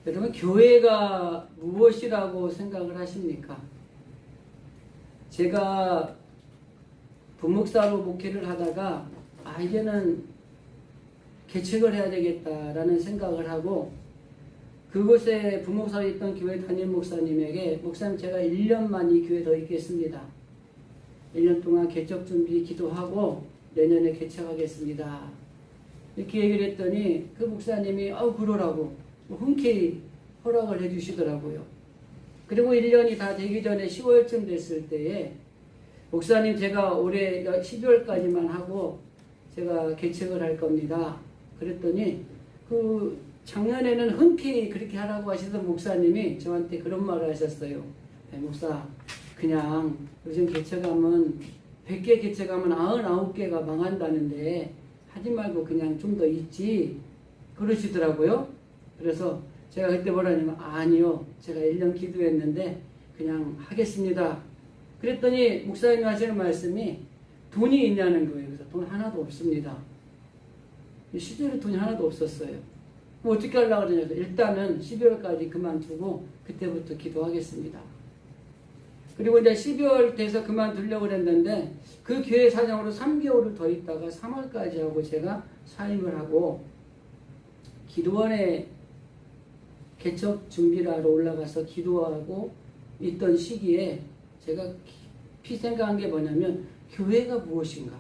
여러분, 교회가 무엇이라고 생각을 하십니까? 제가 부목사로 목회를 하다가 이제는 개척을 해야 되겠다라는 생각을 하고, 그곳에 부목사로 있던 교회 담임 목사님에게, 목사님 제가 1년만 이 교회에 더 있겠습니다. 1년 동안 개척 준비 기도하고 내년에 개척하겠습니다. 이렇게 얘기를 했더니 그 목사님이 그러라고 흔쾌히 허락을 해주시더라고요. 그리고 1년이 다 되기 전에 10월쯤 됐을 때에, 목사님 제가 올해 12월까지만 하고 제가 개척을 할 겁니다. 그랬더니 그 작년에는 흔쾌히 그렇게 하라고 하시던 목사님이 저한테 그런 말을 하셨어요. 목사, 그냥 요즘 개척하면 100개 개척하면 99개가 망한다는데 하지 말고 그냥 좀 더 있지, 그러시더라고요. 그래서 제가 그때 뭐라냐면, 아니요, 제가 1년 기도했는데 그냥 하겠습니다. 그랬더니 목사님이 하시는 말씀이 돈이 있냐는 거예요. 그래서 돈 하나도 없습니다. 시절에 돈이 하나도 없었어요. 뭐 어떻게 하려고 그러냐면, 일단은 12월까지 그만두고 그때부터 기도하겠습니다. 그리고 이제 12월 돼서 그만두려고 그랬는데, 그 교회 사정으로 3개월을 더 있다가 3월까지 하고 제가 사임을 하고, 기도원에 개척 준비를 하러 올라가서 기도하고 있던 시기에 제가 깊이 생각한 게 뭐냐면, 교회가 무엇인가?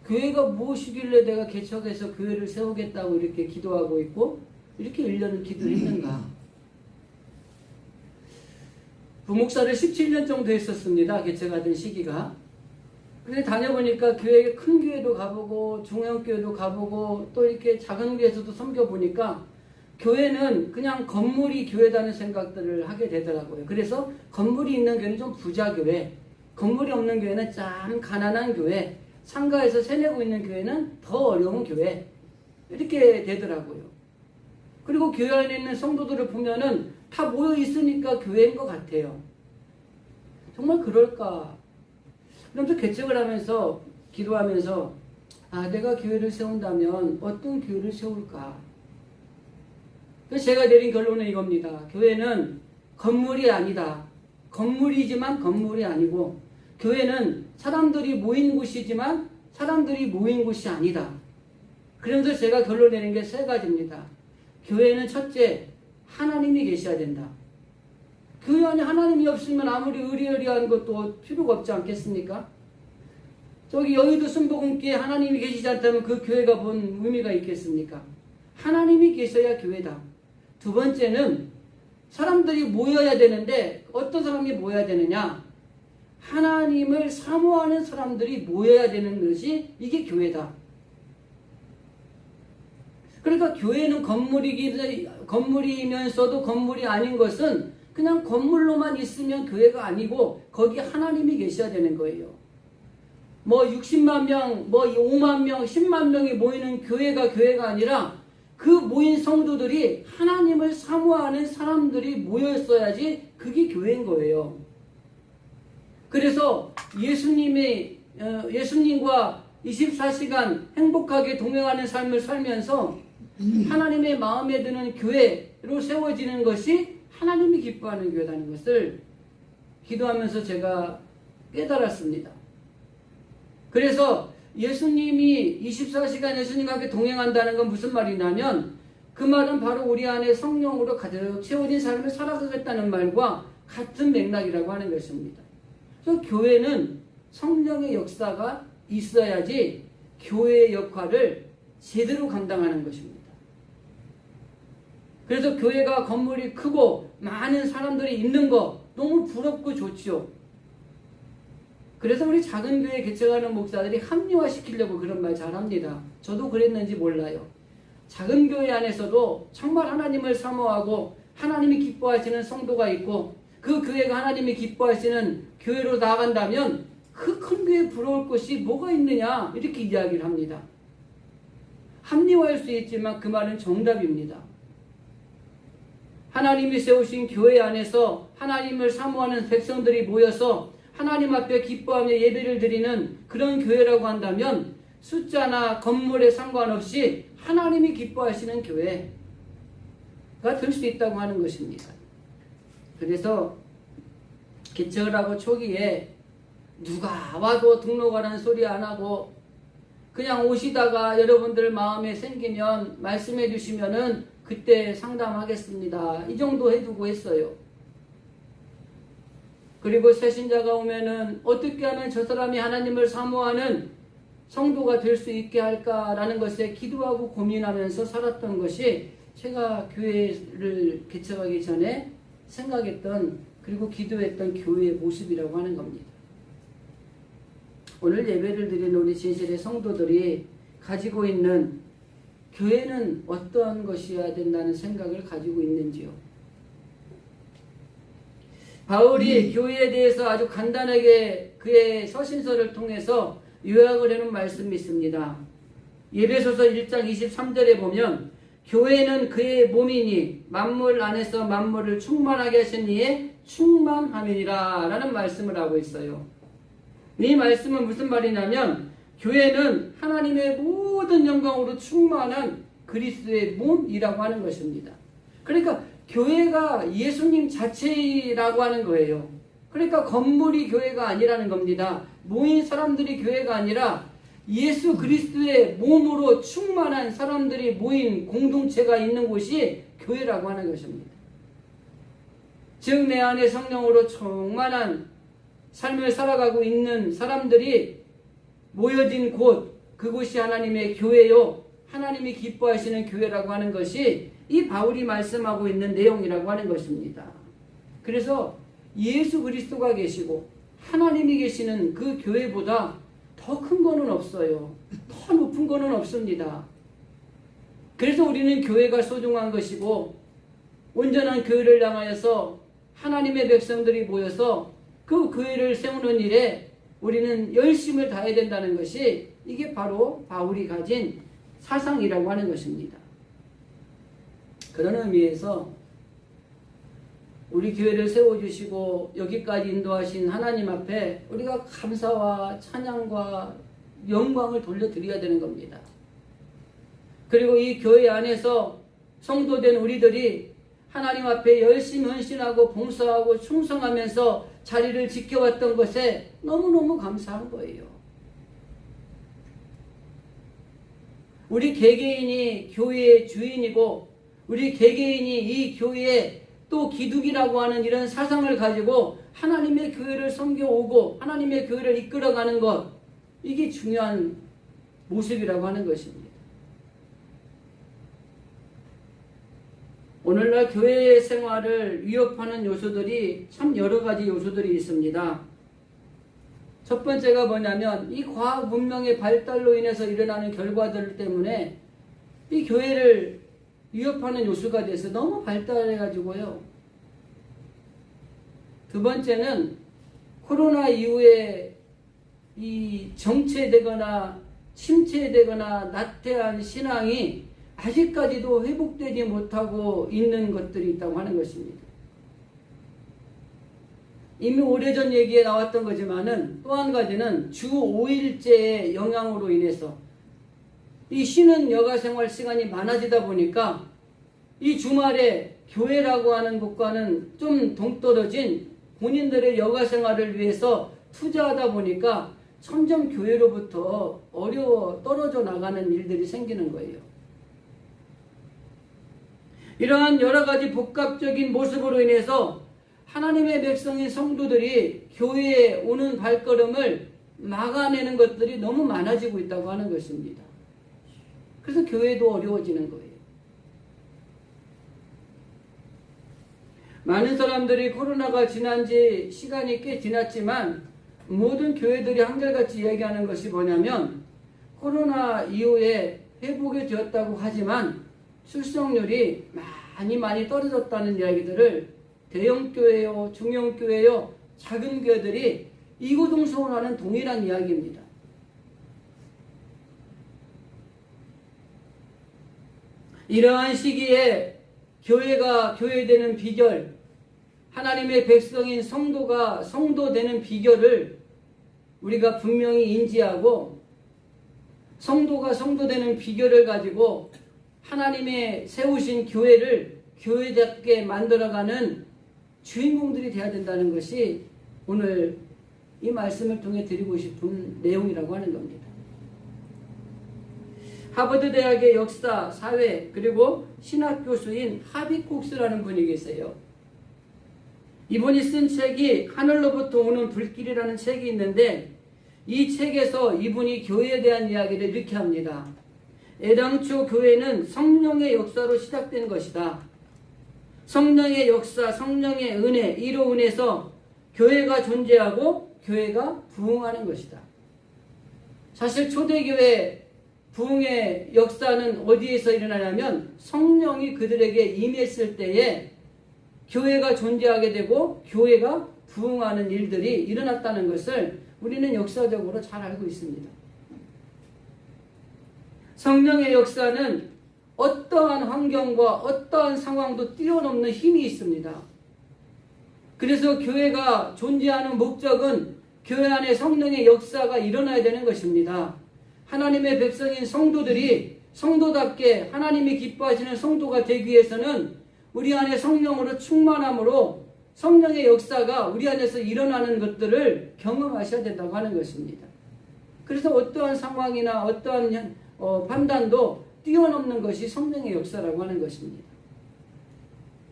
교회가 무엇이길래 내가 개척해서 교회를 세우겠다고 이렇게 기도하고 있고 이렇게 1년을 기도했는가? 부목사를 17년 정도 했었습니다. 개척하던 시기가. 근데 다녀보니까 교회, 큰 교회도 가보고 중형교회도 가보고 또 이렇게 작은 교회에서도 섬겨보니까 교회는 그냥 건물이 교회다는 생각들을 하게 되더라고요. 그래서 건물이 있는 교회는 좀 부자교회, 건물이 없는 교회는 참 가난한 교회, 상가에서 세내고 있는 교회는 더 어려운 교회, 이렇게 되더라고요. 그리고 교회 안에 있는 성도들을 보면은 다 모여 있으니까 교회인 것 같아요. 정말 그럴까? 그러면서 개척을 하면서 기도하면서 내가 교회를 세운다면 어떤 교회를 세울까? 그래서 제가 내린 결론은 이겁니다. 교회는 건물이 아니다. 건물이지만 건물이 아니고, 교회는 사람들이 모인 곳이지만 사람들이 모인 곳이 아니다. 그러면서 제가 결론 내린 게 3가지입니다. 교회는 첫째, 하나님이 계셔야 된다. 교회 안에 하나님이 없으면 아무리 의리의리한 것도 필요가 없지 않겠습니까? 저기 여의도 순복음교회에 하나님이 계시지 않다면 그 교회가 뭔 의미가 있겠습니까? 하나님이 계셔야 교회다. 2번째는 사람들이 모여야 되는데, 어떤 사람이 모여야 되느냐? 하나님을 사모하는 사람들이 모여야 되는 것이, 이게 교회다. 그러니까 교회는 건물이면서도 건물이 아닌 것은 그냥 건물로만 있으면 교회가 아니고 거기 하나님이 계셔야 되는 거예요. 뭐 60만 명, 뭐 5만 명, 10만 명이 모이는 교회가 아니라 그 모인 성도들이 하나님을 사모하는 사람들이 모였어야지 그게 교회인 거예요. 그래서 예수님과 24시간 행복하게 동행하는 삶을 살면서 하나님의 마음에 드는 교회로 세워지는 것이 하나님이 기뻐하는 교회라는 것을 기도하면서 제가 깨달았습니다. 그래서 예수님이 24시간 예수님과 함께 동행한다는 건 무슨 말이냐면, 그 말은 바로 우리 안에 성령으로 가득 채워진 삶을 살아가겠다는 말과 같은 맥락이라고 하는 것입니다. 그래서 교회는 성령의 역사가 있어야지 교회의 역할을 제대로 감당하는 것입니다. 그래서 교회가 건물이 크고 많은 사람들이 있는 거 너무 부럽고 좋지요. 그래서 우리 작은 교회 개척하는 목사들이 합리화시키려고 그런 말 잘합니다. 저도 그랬는지 몰라요. 작은 교회 안에서도 정말 하나님을 사모하고 하나님이 기뻐하시는 성도가 있고, 그 교회가 하나님이 기뻐하시는 교회로 나아간다면 그 큰 교회에 부러울 것이 뭐가 있느냐, 이렇게 이야기를 합니다. 합리화할 수 있지만 그 말은 정답입니다. 하나님이 세우신 교회 안에서 하나님을 사모하는 백성들이 모여서 하나님 앞에 기뻐하며 예배를 드리는 그런 교회라고 한다면, 숫자나 건물에 상관없이 하나님이 기뻐하시는 교회, 될 수 있다고 하는 것입니다. 그래서 개척을 하고 초기에 누가 와도 등록하라는 소리 안 하고 그냥 오시다가 여러분들 마음에 생기면 말씀해 주시면은 그때 상담하겠습니다. 이 정도 해두고 했어요. 그리고 새신자가 오면은 어떻게 하면 저 사람이 하나님을 사모하는 성도가 될 수 있게 할까라는 것에 기도하고 고민하면서 살았던 것이 제가 교회를 개척하기 전에 생각했던 그리고 기도했던 교회의 모습이라고 하는 겁니다. 오늘 예배를 드리는 우리 진실의 성도들이 가지고 있는 교회는 어떠한 것이어야 된다는 생각을 가지고 있는지요. 바울이 교회에 대해서 아주 간단하게 그의 서신서를 통해서 요약을 해놓은 말씀이 있습니다. 에베소서 1장 23절에 보면 교회는 그의 몸이니 만물 안에서 만물을 충만하게 하신 이의 충만함이니라 라는 말씀을 하고 있어요. 이 말씀은 무슨 말이냐면 교회는 하나님의 모든 영광으로 충만한 그리스도의 몸이라고 하는 것입니다. 그러니까 교회가 예수님 자체라고 하는 거예요. 그러니까 건물이 교회가 아니라는 겁니다. 모인 사람들이 교회가 아니라 예수 그리스도의 몸으로 충만한 사람들이 모인 공동체가 있는 곳이 교회라고 하는 것입니다. 즉 내 안에 성령으로 충만한 삶을 살아가고 있는 사람들이 모여진 곳, 그곳이 하나님의 교회요, 하나님이 기뻐하시는 교회라고 하는 것이 이 바울이 말씀하고 있는 내용이라고 하는 것입니다. 그래서 예수 그리스도가 계시고 하나님이 계시는 그 교회보다 더 큰 거는 없어요. 더 높은 거는 없습니다. 그래서 우리는 교회가 소중한 것이고 온전한 교회를 향하여서 하나님의 백성들이 모여서 그 교회를 세우는 일에 우리는 열심을 다해야 된다는 것이 이게 바로 바울이 가진 사상이라고 하는 것입니다. 그런 의미에서 우리 교회를 세워주시고 여기까지 인도하신 하나님 앞에 우리가 감사와 찬양과 영광을 돌려드려야 되는 겁니다. 그리고 이 교회 안에서 성도된 우리들이 하나님 앞에 열심히 헌신하고 봉사하고 충성하면서 자리를 지켜왔던 것에 너무너무 감사한 거예요. 우리 개개인이 교회의 주인이고 우리 개개인이 이 교회에 또 기둥이라고 하는 이런 사상을 가지고 하나님의 교회를 섬겨오고 하나님의 교회를 이끌어가는 것, 이게 중요한 모습이라고 하는 것입니다. 오늘날 교회 생활을 위협하는 요소들이 참 여러 가지 요소들이 있습니다. 첫 번째가 뭐냐면 이 과학 문명의 발달로 인해서 일어나는 결과들 때문에 이 교회를 위협하는 요소가 돼서 너무 발달해가지고요. 두 번째는 코로나 이후에 이 정체되거나 침체되거나 나태한 신앙이 아직까지도 회복되지 못하고 있는 것들이 있다고 하는 것입니다. 이미 오래전 얘기에 나왔던 거지만은 또 한 가지는 주 5일제의 영향으로 인해서 이 쉬는 여가생활 시간이 많아지다 보니까 이 주말에 교회라고 하는 곳과는 좀 동떨어진 본인들의 여가생활을 위해서 투자하다 보니까 점점 교회로부터 떨어져 나가는 일들이 생기는 거예요. 이러한 여러 가지 복합적인 모습으로 인해서 하나님의 백성인 성도들이 교회에 오는 발걸음을 막아내는 것들이 너무 많아지고 있다고 하는 것입니다. 그래서 교회도 어려워지는 거예요. 많은 사람들이 코로나가 지난 지 시간이 꽤 지났지만 모든 교회들이 한결같이 이야기하는 것이 뭐냐면 코로나 이후에 회복이 되었다고 하지만 출석률이 많이 떨어졌다는 이야기들을 대형교회요, 중형교회요, 작은 교회들이 이구동성으로 동일한 이야기입니다. 이러한 시기에 교회가 교회되는 비결, 하나님의 백성인 성도가 성도되는 비결을 우리가 분명히 인지하고 성도가 성도되는 비결을 가지고 하나님의 세우신 교회를 교회답게 만들어가는 주인공들이 되어야 된다는 것이 오늘 이 말씀을 통해 드리고 싶은 내용이라고 하는 겁니다. 하버드 대학의 역사, 사회, 그리고 신학 교수인 하비 콕스라는 분이 계세요. 이분이 쓴 책이 하늘로부터 오는 불길이라는 책이 있는데 이 책에서 이분이 교회에 대한 이야기를 이렇게 합니다. 애당초 교회는 성령의 역사로 시작된 것이다. 성령의 역사, 성령의 은혜, 이로 인해서 교회가 존재하고 교회가 부흥하는 것이다. 사실 초대교회 부흥의 역사는 어디에서 일어나냐면 성령이 그들에게 임했을 때에 교회가 존재하게 되고 교회가 부흥하는 일들이 일어났다는 것을 우리는 역사적으로 잘 알고 있습니다. 성령의 역사는 어떠한 환경과 어떠한 상황도 뛰어넘는 힘이 있습니다. 그래서 교회가 존재하는 목적은 교회 안에 성령의 역사가 일어나야 되는 것입니다. 하나님의 백성인 성도들이 성도답게 하나님이 기뻐하시는 성도가 되기 위해서는 우리 안에 성령으로 충만함으로 성령의 역사가 우리 안에서 일어나는 것들을 경험하셔야 된다고 하는 것입니다. 그래서 어떠한 상황이나 어떠한 판단도 뛰어넘는 것이 성령의 역사라고 하는 것입니다.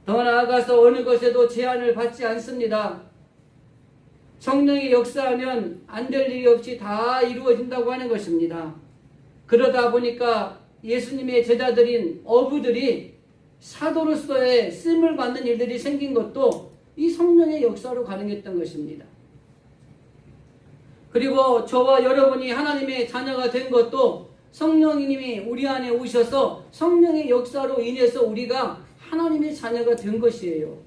더 나아가서 어느 것에도 제한을 받지 않습니다. 성령이 역사하면 안 될 일이 없이 다 이루어진다고 하는 것입니다. 그러다 보니까 예수님의 제자들인 어부들이 사도로서의 쓰임을 받는 일들이 생긴 것도 이 성령의 역사로 가능했던 것입니다. 그리고 저와 여러분이 하나님의 자녀가 된 것도 성령님이 우리 안에 오셔서 성령의 역사로 인해서 우리가 하나님의 자녀가 된 것이에요.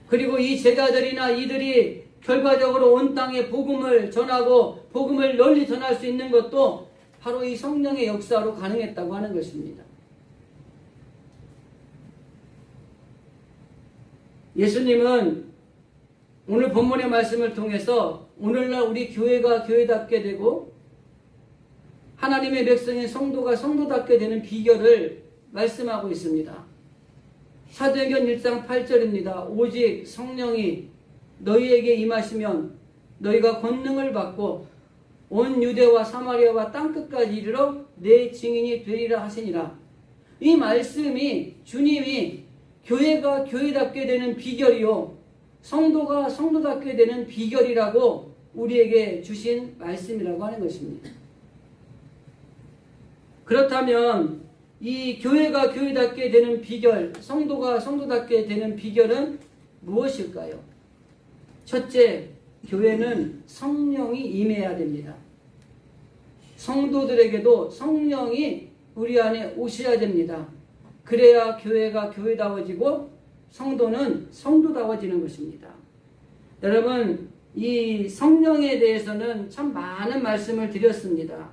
그리고 이 제자들이나 이들이 결과적으로 온 땅에 복음을 전하고 복음을 널리 전할 수 있는 것도 바로 이 성령의 역사로 가능했다고 하는 것입니다. 예수님은 오늘 본문의 말씀을 통해서 오늘날 우리 교회가 교회답게 되고 하나님의 백성인 성도가 성도답게 되는 비결을 말씀하고 있습니다. 사도행전 1장 8절입니다. 오직 성령이 너희에게 임하시면 너희가 권능을 받고 온 유대와 사마리아와 땅끝까지 이르러 내 증인이 되리라 하시니라. 이 말씀이 주님이 교회가 교회답게 되는 비결이요 성도가 성도답게 되는 비결이라고 우리에게 주신 말씀이라고 하는 것입니다. 그렇다면 이 교회가 교회답게 되는 비결, 성도가 성도답게 되는 비결은 무엇일까요? 첫째, 교회는 성령이 임해야 됩니다. 성도들에게도 성령이 우리 안에 오셔야 됩니다. 그래야 교회가 교회다워지고 성도는 성도다워지는 것입니다. 여러분, 이 성령에 대해서는 참 많은 말씀을 드렸습니다.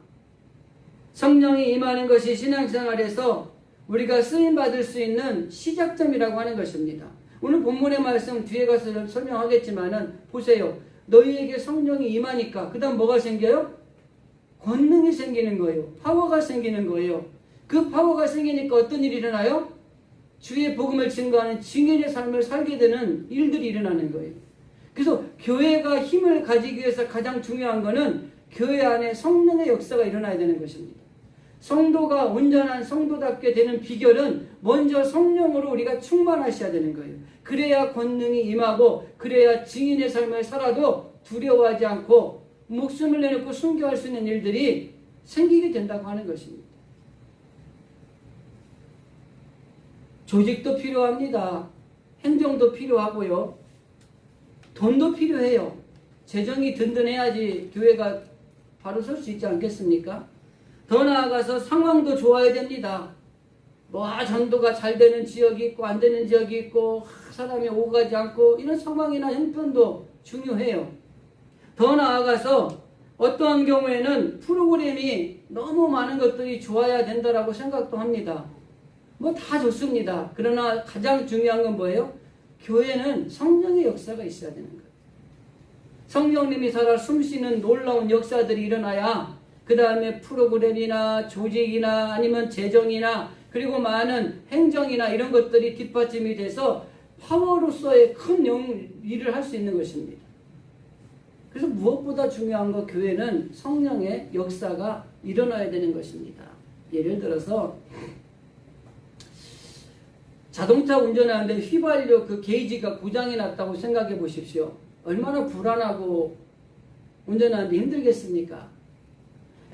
성령이 임하는 것이 신앙생활에서 우리가 쓰임받을 수 있는 시작점이라고 하는 것입니다. 오늘 본문의 말씀 뒤에 가서 설명하겠지만은 보세요. 너희에게 성령이 임하니까 그 다음 뭐가 생겨요? 권능이 생기는 거예요. 파워가 생기는 거예요. 그 파워가 생기니까 어떤 일이 일어나요? 주의 복음을 증거하는 증인의 삶을 살게 되는 일들이 일어나는 거예요. 그래서 교회가 힘을 가지기 위해서 가장 중요한 것은 교회 안에 성령의 역사가 일어나야 되는 것입니다. 성도가 온전한 성도답게 되는 비결은 먼저 성령으로 우리가 충만하셔야 되는 거예요. 그래야 권능이 임하고 그래야 증인의 삶을 살아도 두려워하지 않고 목숨을 내놓고 순교할 수 있는 일들이 생기게 된다고 하는 것입니다. 조직도 필요합니다. 행정도 필요하고요. 돈도 필요해요. 재정이 든든해야지 교회가 바로 설 수 있지 않겠습니까? 더 나아가서 상황도 좋아야 됩니다. 전도가 잘 되는 지역이 있고 안 되는 지역이 있고 사람이 오가지 않고 이런 상황이나 형편도 중요해요. 더 나아가서 어떠한 경우에는 프로그램이 너무 많은 것들이 좋아야 된다라고 생각도 합니다. 다 좋습니다. 그러나 가장 중요한 건 뭐예요? 교회는 성령의 역사가 있어야 되는 거예요. 성령님이 살아 숨쉬는 놀라운 역사들이 일어나야 그 다음에 프로그램이나 조직이나 아니면 재정이나 그리고 많은 행정이나 이런 것들이 뒷받침이 돼서 파워로서의 큰 일을 할 수 있는 것입니다. 그래서 무엇보다 중요한 거 교회는 성령의 역사가 일어나야 되는 것입니다. 예를 들어서 자동차 운전하는데 휘발유 그 게이지가 고장이 났다고 생각해 보십시오. 얼마나 불안하고 운전하는데 힘들겠습니까?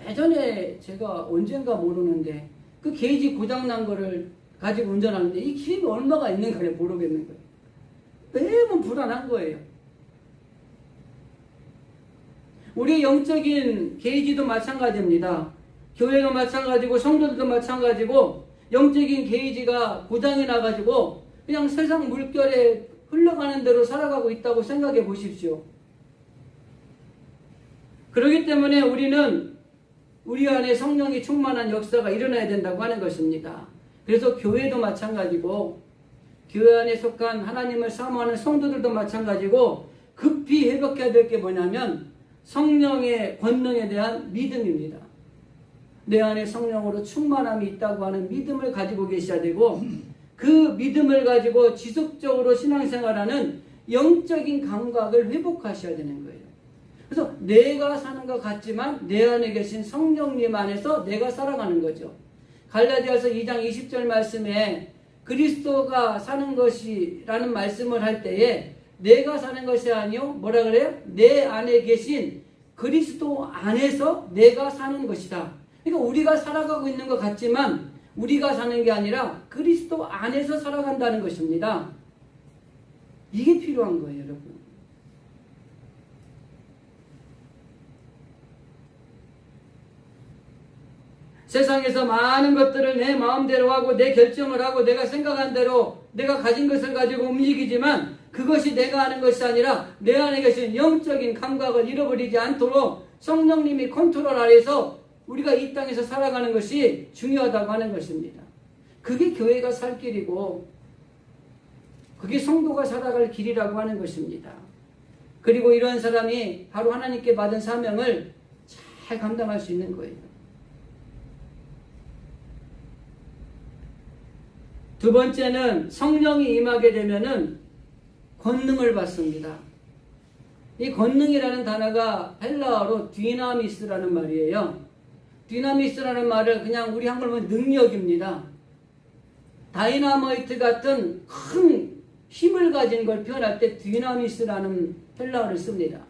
예전에 제가 언젠가 모르는데 그 게이지 고장난 거를 가지고 운전하는데 이 기름이 얼마가 있는가를 모르겠는 거예요. 매번 불안한 거예요. 우리의 영적인 게이지도 마찬가지입니다. 교회도 마찬가지고 성도들도 마찬가지고 영적인 게이지가 고장이 나가지고 그냥 세상 물결에 흘러가는 대로 살아가고 있다고 생각해 보십시오. 그렇기 때문에 우리는 우리 안에 성령이 충만한 역사가 일어나야 된다고 하는 것입니다. 그래서 교회도 마찬가지고 교회 안에 속한 하나님을 사모하는 성도들도 마찬가지고 급히 회복해야 될 게 뭐냐면 성령의 권능에 대한 믿음입니다. 내 안에 성령으로 충만함이 있다고 하는 믿음을 가지고 계셔야 되고 그 믿음을 가지고 지속적으로 신앙생활하는 영적인 감각을 회복하셔야 되는 거예요. 그래서 내가 사는 것 같지만 내 안에 계신 성령님 안에서 내가 살아가는 거죠. 갈라디아서 2장 20절 말씀에 그리스도가 사는 것이라는 말씀을 할 때에 내가 사는 것이 아니요 뭐라 그래요? 내 안에 계신 그리스도 안에서 내가 사는 것이다. 그러니까 우리가 살아가고 있는 것 같지만 우리가 사는 게 아니라 그리스도 안에서 살아간다는 것입니다. 이게 필요한 거예요, 여러분. 세상에서 많은 것들을 내 마음대로 하고 내 결정을 하고 내가 생각한 대로 내가 가진 것을 가지고 움직이지만 그것이 내가 하는 것이 아니라 내 안에 계신 영적인 감각을 잃어버리지 않도록 성령님이 컨트롤 아래서 우리가 이 땅에서 살아가는 것이 중요하다고 하는 것입니다. 그게 교회가 살 길이고 그게 성도가 살아갈 길이라고 하는 것입니다. 그리고 이런 사람이 바로 하나님께 받은 사명을 잘 감당할 수 있는 거예요. 두 번째는 성령이 임하게 되면은 권능을 받습니다. 이 권능이라는 단어가 헬라어로 디나미스라는 말이에요. 디나미스라는 말을 그냥 우리 한글로 보면 능력입니다. 다이나마이트 같은 큰 힘을 가진 걸 표현할 때 디나미스라는 헬라어를 씁니다.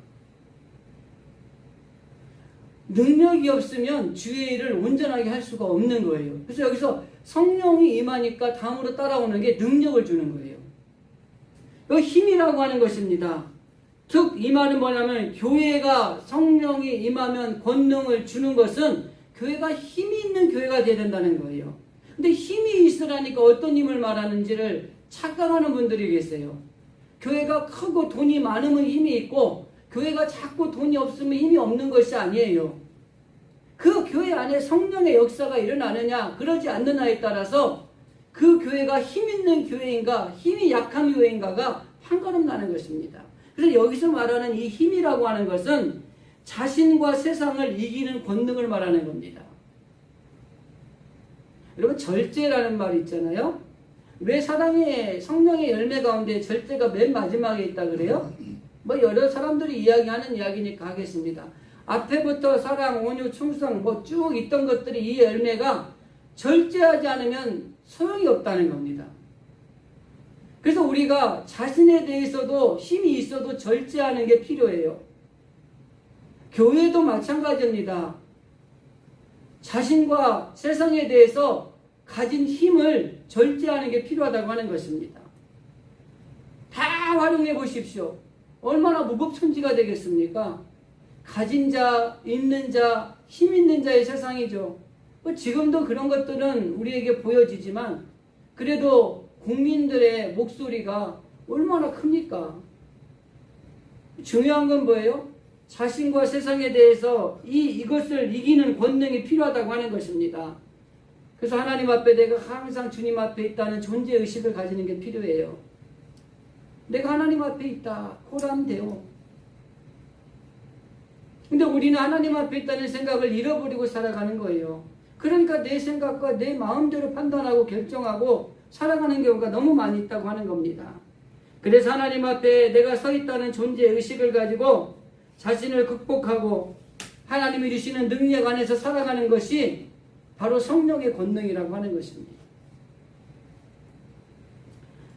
능력이 없으면 주의 일을 온전하게 할 수가 없는 거예요. 그래서 여기서 성령이 임하니까 다음으로 따라오는 게 능력을 주는 거예요. 이 힘이라고 하는 것입니다. 즉 이 말은 뭐냐면 교회가 성령이 임하면 권능을 주는 것은 교회가 힘이 있는 교회가 되어야 된다는 거예요. 근데 힘이 있으라니까 어떤 힘을 말하는지를 착각하는 분들이 계세요. 교회가 크고 돈이 많으면 힘이 있고 교회가 작고 돈이 없으면 힘이 없는 것이 아니에요. 그 교회 안에 성령의 역사가 일어나느냐 그러지 않느냐에 따라서 그 교회가 힘 있는 교회인가 힘이 약한 교회인가가 판가름 나는 것입니다. 그래서 여기서 말하는 이 힘이라고 하는 것은 자신과 세상을 이기는 권능을 말하는 겁니다. 여러분 절제라는 말이 있잖아요. 왜 사랑의 성령의 열매 가운데 절제가 맨 마지막에 있다 그래요? 뭐 여러 사람들이 이야기하는 이야기니까 하겠습니다. 앞에부터 사랑, 온유, 충성 뭐 쭉 있던 것들이 이 열매가 절제하지 않으면 소용이 없다는 겁니다. 그래서 우리가 자신에 대해서도 힘이 있어도 절제하는 게 필요해요. 교회도 마찬가지입니다. 자신과 세상에 대해서 가진 힘을 절제하는 게 필요하다고 하는 것입니다. 다 활용해 보십시오. 얼마나 무법천지가 되겠습니까? 가진 자, 있는 자, 힘 있는 자의 세상이죠. 지금도 그런 것들은 우리에게 보여지지만 그래도 국민들의 목소리가 얼마나 큽니까? 중요한 건 뭐예요? 자신과 세상에 대해서 이것을 이기는 권능이 필요하다고 하는 것입니다. 그래서 하나님 앞에 내가 항상 주님 앞에 있다는 존재의식을 가지는 게 필요해요. 내가 하나님 앞에 있다. 코람 데오. 근데 우리는 하나님 앞에 있다는 생각을 잃어버리고 살아가는 거예요. 그러니까 내 생각과 내 마음대로 판단하고 결정하고 살아가는 경우가 너무 많이 있다고 하는 겁니다. 그래서 하나님 앞에 내가 서 있다는 존재 의식을 가지고 자신을 극복하고 하나님이 주시는 능력 안에서 살아가는 것이 바로 성령의 권능이라고 하는 것입니다.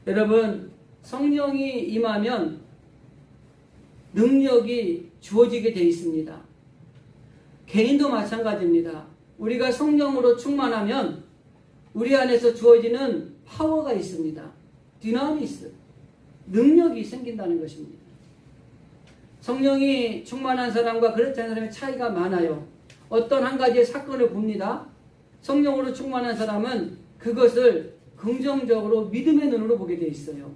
여러분, 성령이 임하면 능력이 주어지게 되어 있습니다. 개인도 마찬가지입니다. 우리가 성령으로 충만하면 우리 안에서 주어지는 파워가 있습니다. 디나미스, 능력이 생긴다는 것입니다. 성령이 충만한 사람과 그렇지 않은 사람의 차이가 많아요. 어떤 한 가지의 사건을 봅니다. 성령으로 충만한 사람은 그것을 긍정적으로 믿음의 눈으로 보게 되어 있어요.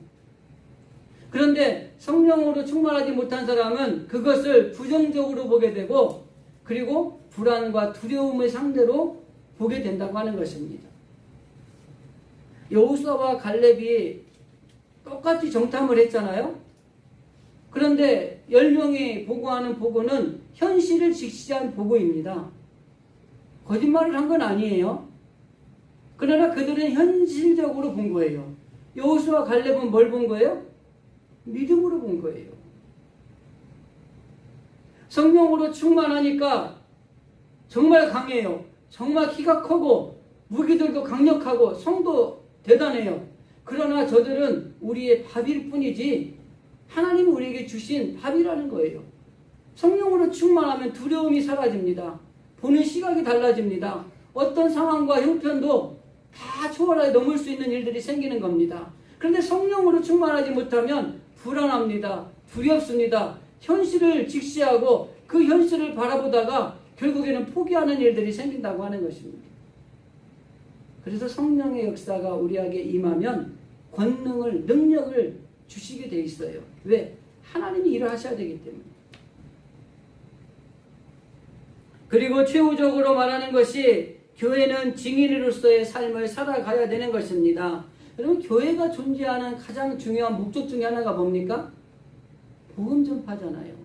그런데 성령으로 충만하지 못한 사람은 그것을 부정적으로 보게 되고 그리고 불안과 두려움의 상대로 보게 된다고 하는 것입니다. 여호수아와 갈렙이 똑같이 정탐을 했잖아요. 그런데 10명이 보고하는 보고는 현실을 직시한 보고입니다. 거짓말을 한 건 아니에요. 그러나 그들은 현실적으로 본 거예요. 여호수아와 갈렙은 뭘 본 거예요? 믿음으로 본 거예요. 성령으로 충만하니까 정말 강해요. 정말 키가 크고 무기들도 강력하고 성도 대단해요. 그러나 저들은 우리의 밥일 뿐이지 하나님이 우리에게 주신 밥이라는 거예요. 성령으로 충만하면 두려움이 사라집니다. 보는 시각이 달라집니다. 어떤 상황과 형편도 다 초월하여 넘을 수 있는 일들이 생기는 겁니다. 그런데 성령으로 충만하지 못하면 불안합니다. 두렵습니다. 현실을 직시하고 그 현실을 바라보다가 결국에는 포기하는 일들이 생긴다고 하는 것입니다. 그래서 성령의 역사가 우리에게 임하면 권능을, 능력을 주시게 돼 있어요. 왜? 하나님이 일을 하셔야 되기 때문에. 그리고 최후적으로 말하는 것이 교회는 증인으로서의 삶을 살아가야 되는 것입니다. 여러분, 교회가 존재하는 가장 중요한 목적 중에 하나가 뭡니까? 복음 전파잖아요.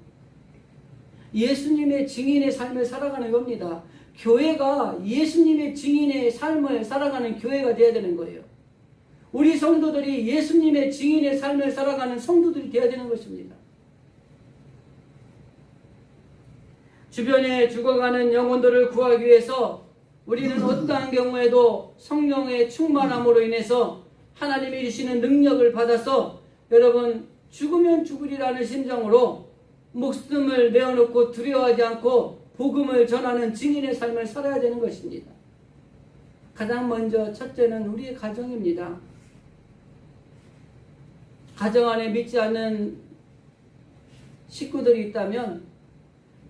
예수님의 증인의 삶을 살아가는 겁니다. 교회가 예수님의 증인의 삶을 살아가는 교회가 되어야 되는 거예요. 우리 성도들이 예수님의 증인의 삶을 살아가는 성도들이 되어야 되는 것입니다. 주변에 죽어가는 영혼들을 구하기 위해서 우리는 어떠한 경우에도 성령의 충만함으로 인해서 하나님이 주시는 능력을 받아서 여러분 죽으면 죽으리라는 심정으로 목숨을 내어놓고 두려워하지 않고 복음을 전하는 증인의 삶을 살아야 되는 것입니다. 가장 먼저 첫째는 우리의 가정입니다. 가정 안에 믿지 않는 식구들이 있다면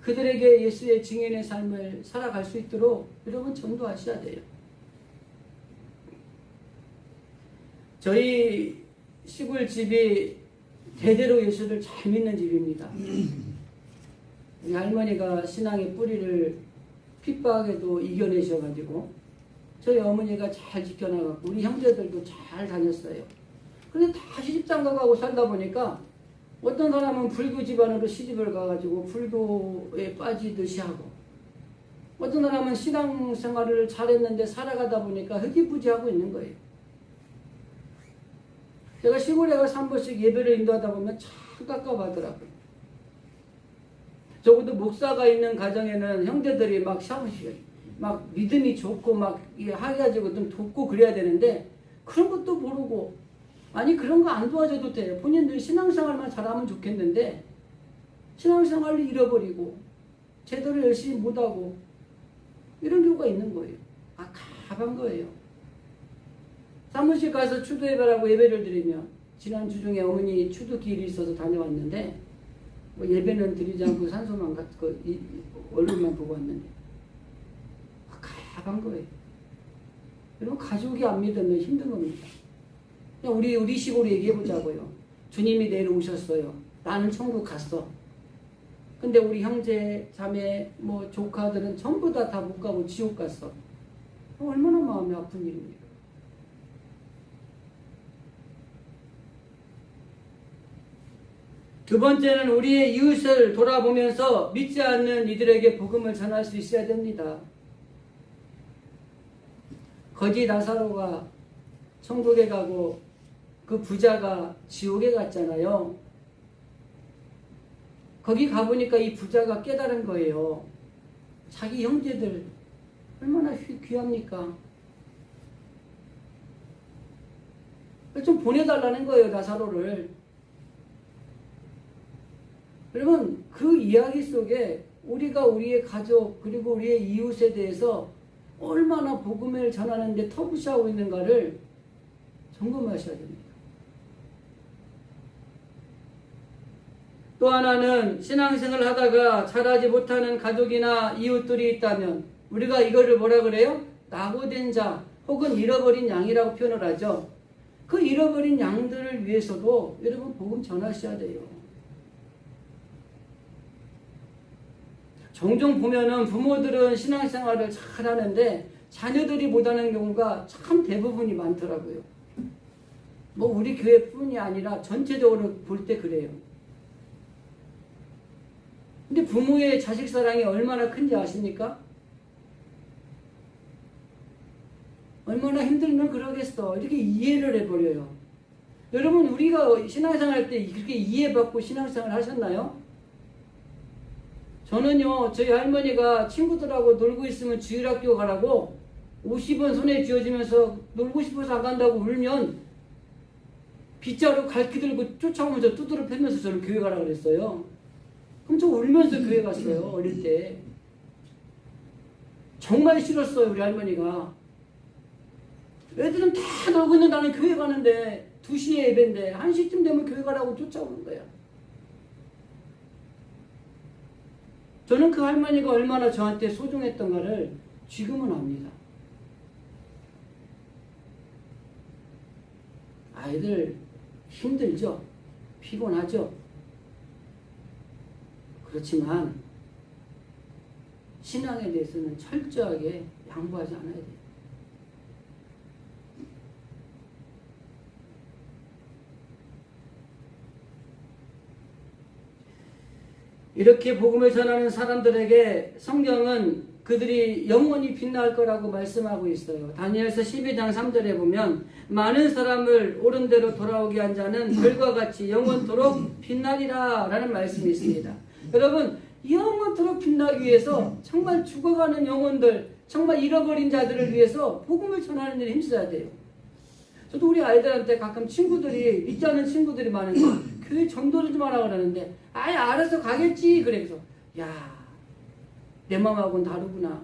그들에게 예수의 증인의 삶을 살아갈 수 있도록 여러분 전도하셔야 돼요. 저희 시골집이 대대로 예수를 잘 믿는 집입니다. 우리 할머니가 신앙의 뿌리를 핍박에도 이겨내셔가지고 저희 어머니가 잘 지켜나갔고 우리 형제들도 잘 다녔어요. 그런데 다 시집장가 가고 살다 보니까 어떤 사람은 불교 집안으로 시집을 가가지고 불교에 빠지듯이 하고 어떤 사람은 신앙생활을 잘했는데 살아가다 보니까 흐지부지하고 있는 거예요. 제가 시골에 가서 한 번씩 예배를 인도하다 보면 참 깝깝하더라고요. 적어도 목사가 있는 가정에는 형제들이 막 샤무시요. 막 믿음이 좋고 막 해가지고 좀 돕고 그래야 되는데 그런 것도 모르고 아니 그런 거 안 도와줘도 돼요. 본인들이 신앙생활만 잘하면 좋겠는데 신앙생활을 잃어버리고 제대로 열심히 못하고 이런 경우가 있는 거예요. 가ban 거예요. 사무실 가서 추도 예배라고 예배를 드리면 지난 주 중에 어머니 추도 길이 있어서 다녀왔는데 뭐 예배는 드리지 않고 산소만 갖고 얼굴만 보고 왔는데 가ban 거예요. 여러분 가족이 안 믿으면 힘든 겁니다. 그냥 우리 식으로 얘기해 보자고요. 주님이 내일 오셨어요. 나는 천국 갔어. 근데 우리 형제, 자매, 뭐 조카들은 전부 다 못 가고 지옥 갔어. 얼마나 마음이 아픈 일입니까? 두 번째는 우리의 이웃을 돌아보면서 믿지 않는 이들에게 복음을 전할 수 있어야 됩니다. 거지 나사로가 천국에 가고 그 부자가 지옥에 갔잖아요. 거기 가보니까 이 부자가 깨달은 거예요. 자기 형제들 얼마나 귀합니까? 좀 보내달라는 거예요, 나사로를. 여러분, 그 이야기 속에 우리가 우리의 가족 그리고 우리의 이웃에 대해서 얼마나 복음을 전하는데 터부시하고 있는가를 점검하셔야 됩니다. 또 하나는 신앙생활을 하다가 잘하지 못하는 가족이나 이웃들이 있다면 우리가 이거를 뭐라 그래요? 낙오된 자 혹은 잃어버린 양이라고 표현을 하죠. 그 잃어버린 양들을 위해서도 여러분 복음 전하셔야 돼요. 종종 보면은 부모들은 신앙생활을 잘 하는데 자녀들이 못하는 경우가 참 대부분이 많더라고요. 뭐 우리 교회뿐이 아니라 전체적으로 볼 때 그래요. 근데 부모의 자식 사랑이 얼마나 큰지 아십니까? 얼마나 힘들면 그러겠어. 이렇게 이해를 해버려요. 여러분, 우리가 신앙생활 할 때 그렇게 이해받고 신앙생활 하셨나요? 저는요, 저희 할머니가 친구들하고 놀고 있으면 주일학교 가라고 50원 손에 쥐어주면서 놀고 싶어서 안 간다고 울면 빗자루 갈퀴 들고 쫓아오면서 두드러 패면서 저를 교회 가라 그랬어요. 그럼 저 울면서 교회 갔어요, 어릴 때. 정말 싫었어요, 우리 할머니가. 애들은 다 놀고 있는 나는 교회 가는데 2시에 예배인데 1시쯤 되면 교회 가라고 쫓아오는 거야. 저는 그 할머니가 얼마나 저한테 소중했던가를 지금은 압니다. 아이들 힘들죠? 피곤하죠? 그렇지만 신앙에 대해서는 철저하게 양보하지 않아야 돼요. 이렇게 복음을 전하는 사람들에게 성경은 그들이 영원히 빛날 거라고 말씀하고 있어요. 다니엘서 12장 3절에 보면 많은 사람을 옳은 대로 돌아오게 한 자는 별과 같이 영원토록 빛나리라 라는 말씀이 있습니다. 여러분, 영원토록 빛나기 위해서 정말 죽어가는 영혼들, 정말 잃어버린 자들을 위해서 복음을 전하는 일에 힘써야 돼요. 저도 우리 아이들한테 가끔 친구들이, 믿지 않는 친구들이 많은데 교회 전도를 좀 하라 그러는데 아예 알아서 가겠지. 그래서 야, 내 마음하고는 다르구나.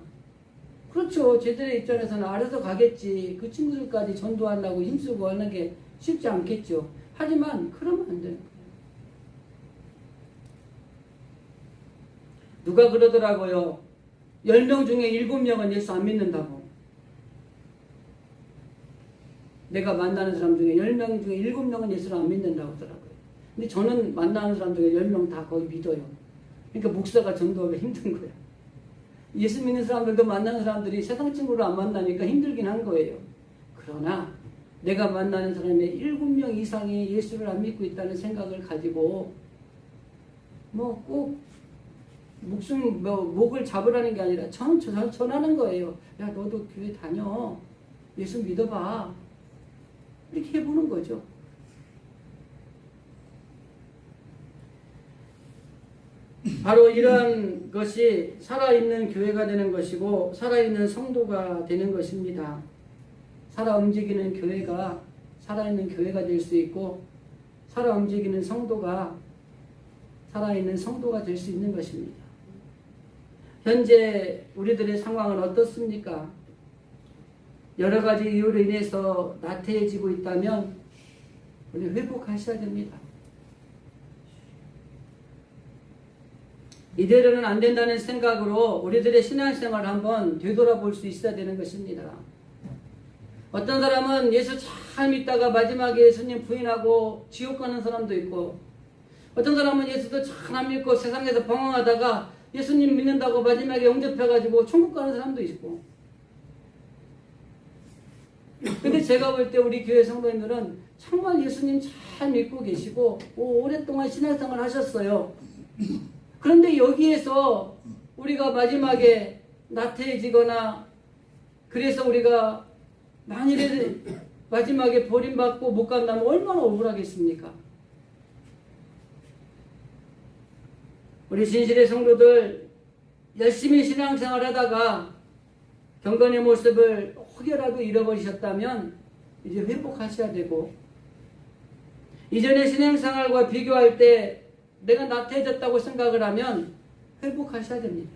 그렇죠. 제들의 입장에서는 알아서 가겠지. 그 친구들까지 전도하려고 힘쓰고 하는 게 쉽지 않겠죠. 하지만 그러면 안 되는 거예요. 누가 그러더라고요. 10명 중에 7명은 예수 안 믿는다고. 내가 만나는 사람 중에 10명 중에 7명은 예수를 안 믿는다고 하더라고요. 근데 저는 만나는 사람 중에 10명 다 거의 믿어요. 그러니까 목사가 전도하기 힘든 거야. 예수 믿는 사람들도 만나는 사람들이 세상 친구를 안 만나니까 힘들긴 한 거예요. 그러나 내가 만나는 사람의 7명 이상이 예수를 안 믿고 있다는 생각을 가지고 뭐 꼭 목을 잡으라는 게 아니라 전하는 거예요. 야, 너도 교회 다녀. 예수 믿어봐. 이렇게 해보는 거죠. 바로 이러한 것이 살아있는 교회가 되는 것이고 살아있는 성도가 되는 것입니다. 살아 움직이는 교회가 살아있는 교회가 될 수 있고 살아 움직이는 성도가 살아있는 성도가 될 수 있는 것입니다. 현재 우리들의 상황은 어떻습니까? 여러 가지 이유로 인해서 나태해지고 있다면 우리 회복하셔야 됩니다. 이대로는 안 된다는 생각으로 우리들의 신앙생활을 한번 되돌아볼 수 있어야 되는 것입니다. 어떤 사람은 예수 잘 믿다가 마지막에 예수님 부인하고 지옥 가는 사람도 있고, 어떤 사람은 예수도 잘 안 믿고 세상에서 방황하다가 예수님 믿는다고 마지막에 영접해가지고 천국 가는 사람도 있고. 근데 제가 볼 때 우리 교회 성도님들은 정말 예수님 잘 믿고 계시고 오랫동안 신앙생활 하셨어요. 그런데 여기에서 우리가 마지막에 나태해지거나 그래서 우리가 만일에 마지막에 버림받고 못 간다면 얼마나 억울하겠습니까? 우리 진실의 성도들 열심히 신앙생활 하다가 경건의 모습을 혹여라도 잃어버리셨다면 이제 회복하셔야 되고, 이전의 신앙생활과 비교할 때 내가 나태해졌다고 생각을 하면 회복하셔야 됩니다.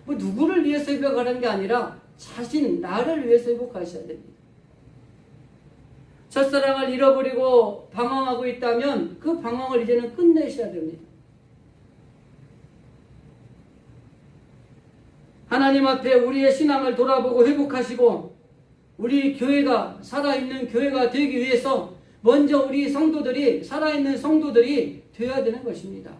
뭐 누구를 위해서 회복하는 게 아니라 자신, 나를 위해서 회복하셔야 됩니다. 첫사랑을 잃어버리고 방황하고 있다면 그 방황을 이제는 끝내셔야 됩니다. 하나님 앞에 우리의 신앙을 돌아보고 회복하시고, 우리 교회가 살아있는 교회가 되기 위해서 먼저 우리 성도들이, 살아있는 성도들이 되어야 되는 것입니다.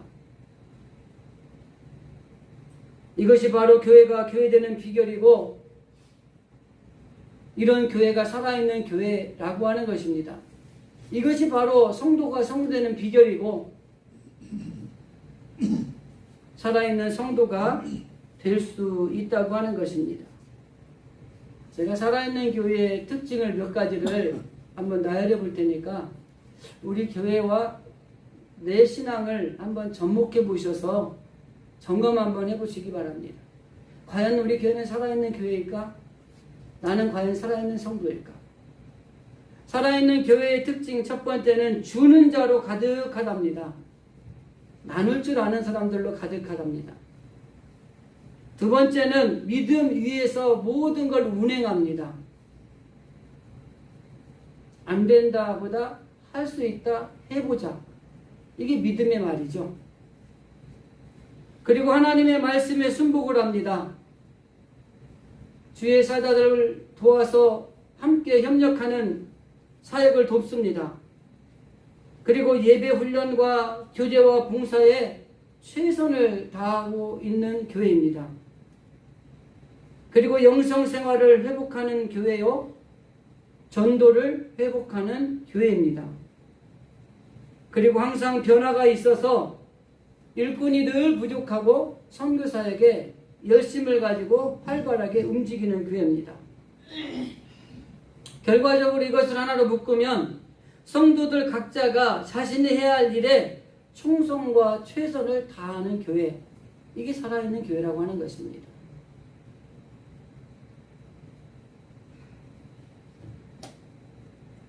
이것이 바로 교회가 교회되는 비결이고, 이런 교회가 살아있는 교회라고 하는 것입니다. 이것이 바로 성도가 성도되는 비결이고, 살아있는 성도가 될 수 있다고 하는 것입니다. 제가 살아있는 교회의 특징을 몇 가지를 한번 나열해 볼 테니까 우리 교회와 내 신앙을 한번 접목해 보셔서 점검 한번 해보시기 바랍니다. 과연 우리 교회는 살아있는 교회일까? 나는 과연 살아있는 성도일까? 살아있는 교회의 특징 첫 번째는 주는 자로 가득하답니다. 나눌 줄 아는 사람들로 가득하답니다. 두 번째는 믿음 위에서 모든 걸 운행합니다. 안 된다 보다 할 수 있다 해보자. 이게 믿음의 말이죠. 그리고 하나님의 말씀에 순복을 합니다. 주의 사자들을 도와서 함께 협력하는 사역을 돕습니다. 그리고 예배 훈련과 교제와 봉사에 최선을 다하고 있는 교회입니다. 그리고 영성생활을 회복하는 교회요, 전도를 회복하는 교회입니다. 그리고 항상 변화가 있어서 일꾼이 늘 부족하고 선교사에게 열심을 가지고 활발하게 움직이는 교회입니다. 결과적으로 이것을 하나로 묶으면 성도들 각자가 자신이 해야 할 일에 충성과 최선을 다하는 교회, 이게 살아있는 교회라고 하는 것입니다.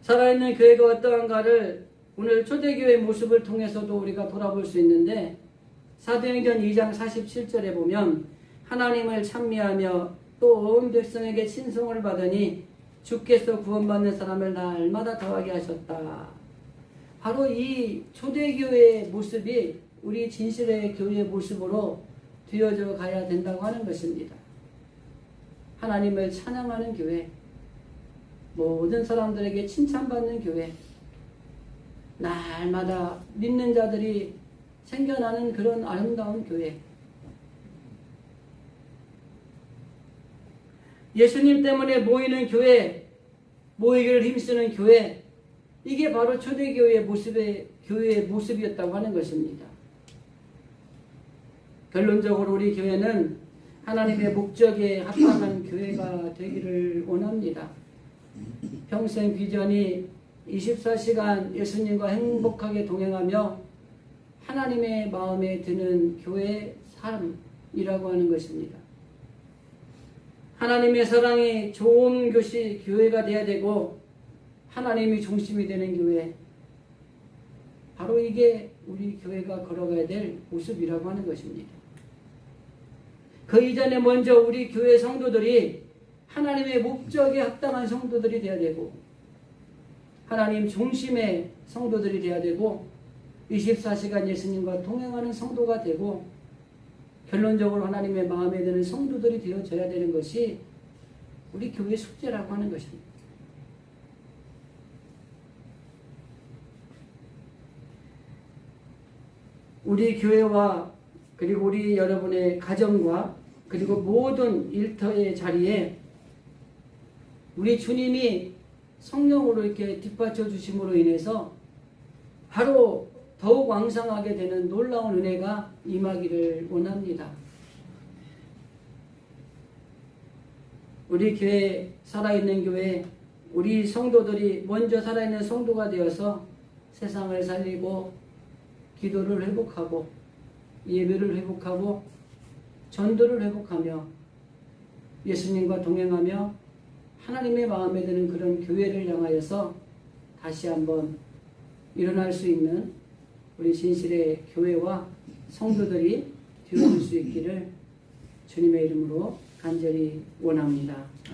살아있는 교회가 어떠한가를 오늘 초대교회 모습을 통해서도 우리가 돌아볼 수 있는데, 사도행전 2장 47절에 보면 하나님을 찬미하며 또 온 백성에게 친송을 받으니 주께서 구원받는 사람을 날마다 더하게 하셨다. 바로 이 초대교회의 모습이 우리 진실의 교회의 모습으로 되어져 가야 된다고 하는 것입니다. 하나님을 찬양하는 교회, 모든 사람들에게 칭찬받는 교회, 날마다 믿는 자들이 생겨나는 그런 아름다운 교회, 예수님 때문에 모이는 교회, 모이기를 힘쓰는 교회, 이게 바로 초대교회의 교회의 모습이었다고 하는 것입니다. 결론적으로 우리 교회는 하나님의 목적에 합당한 교회가 되기를 원합니다. 평생 비전이 24시간 예수님과 행복하게 동행하며 하나님의 마음에 드는 교회의 삶이라고 하는 것입니다. 하나님의 사랑이 좋은 교회가 되어야 되고, 하나님이 중심이 되는 교회, 바로 이게 우리 교회가 걸어가야 될 모습이라고 하는 것입니다. 그 이전에 먼저 우리 교회 성도들이 하나님의 목적에 합당한 성도들이 되어야 되고, 하나님 중심의 성도들이 되어야 되고, 24시간 예수님과 동행하는 성도가 되고, 결론적으로 하나님의 마음에 드는 성도들이 되어져야 되는 것이 우리 교회 숙제라고 하는 것입니다. 우리 교회와 그리고 우리 여러분의 가정과 그리고 모든 일터의 자리에 우리 주님이 성령으로 이렇게 뒷받쳐 주심으로 인해서 바로 더욱 왕성하게 되는 놀라운 은혜가 임하기를 원합니다. 우리 교회, 살아있는 교회, 우리 성도들이 먼저 살아있는 성도가 되어서 세상을 살리고 기도를 회복하고 예배를 회복하고 전도를 회복하며 예수님과 동행하며 하나님의 마음에 드는 그런 교회를 향하여서 다시 한번 일어날 수 있는 우리 진실의 교회와 성도들이 되어줄 수 있기를 주님의 이름으로 간절히 원합니다.